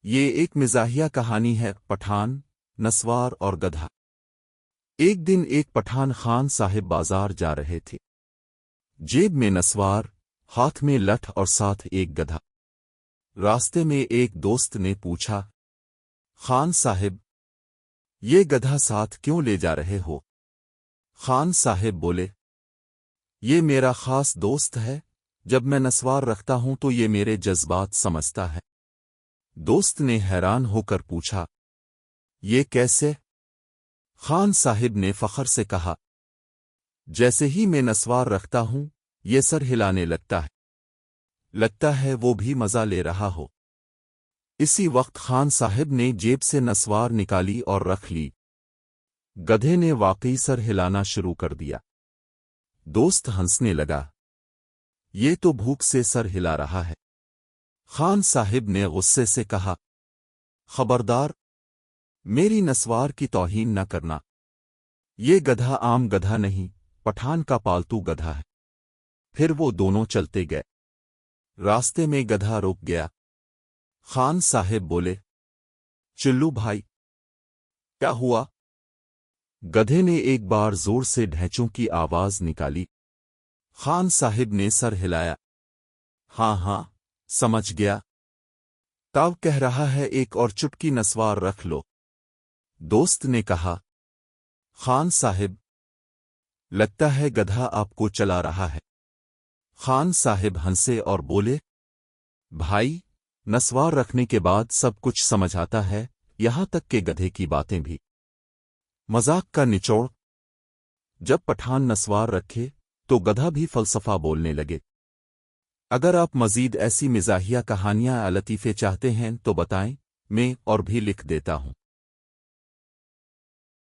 یہ ایک مزاحیہ کہانی ہے۔ پٹھان، نسوار اور گدھا۔ ایک دن ایک پٹھان خان صاحب بازار جا رہے تھے۔ جیب میں نسوار، ہاتھ میں لٹھ اور ساتھ ایک گدھا۔ راستے میں ایک دوست نے پوچھا، خان صاحب، یہ گدھا ساتھ کیوں لے جا رہے ہو؟ خان صاحب بولے، یہ میرا خاص دوست ہے، جب میں نسوار رکھتا ہوں تو یہ میرے جذبات سمجھتا ہے۔ دوست نے حیران ہو کر پوچھا، یہ کیسے؟ خان صاحب نے فخر سے کہا، جیسے ہی میں نسوار رکھتا ہوں یہ سر ہلانے لگتا ہے وہ بھی مزہ لے رہا ہو۔ اسی وقت خان صاحب نے جیب سے نسوار نکالی اور رکھ لی۔ گدھے نے واقعی سر ہلانا شروع کر دیا۔ دوست ہنسنے لگا، یہ تو بھوک سے سر ہلا رہا ہے۔ خان صاحب نے غصے سے کہا، خبردار، میری نسوار کی توہین نہ کرنا۔ یہ گدھا عام گدھا نہیں، پٹھان کا پالتو گدھا ہے۔ پھر وہ دونوں چلتے گئے۔ راستے میں گدھا رک گیا۔ خان صاحب بولے، چلو بھائی، کیا ہوا؟ گدھے نے ایک بار زور سے ڈھینچوں کی آواز نکالی۔ خان صاحب نے سر ہلایا، ہاں ہاں، سمجھ گیا۔ تاؤ کہہ رہا ہے ایک اور چٹکی نسوار رکھ لو۔ دوست نے کہا، خان صاحب، لگتا ہے گدھا آپ کو چلا رہا ہے۔ خان صاحب ہنسے اور بولے، بھائی، نسوار رکھنے کے بعد سب کچھ سمجھ آتا ہے، یہاں تک کہ گدھے کی باتیں بھی۔ مذاق کا نچوڑ۔ جب پٹھان نسوار رکھے تو گدھا بھی فلسفہ بولنے لگے۔ اگر آپ مزید ایسی مزاحیہ کہانیاں یا لطیفے چاہتے ہیں تو بتائیں، میں اور بھی لکھ دیتا ہوں۔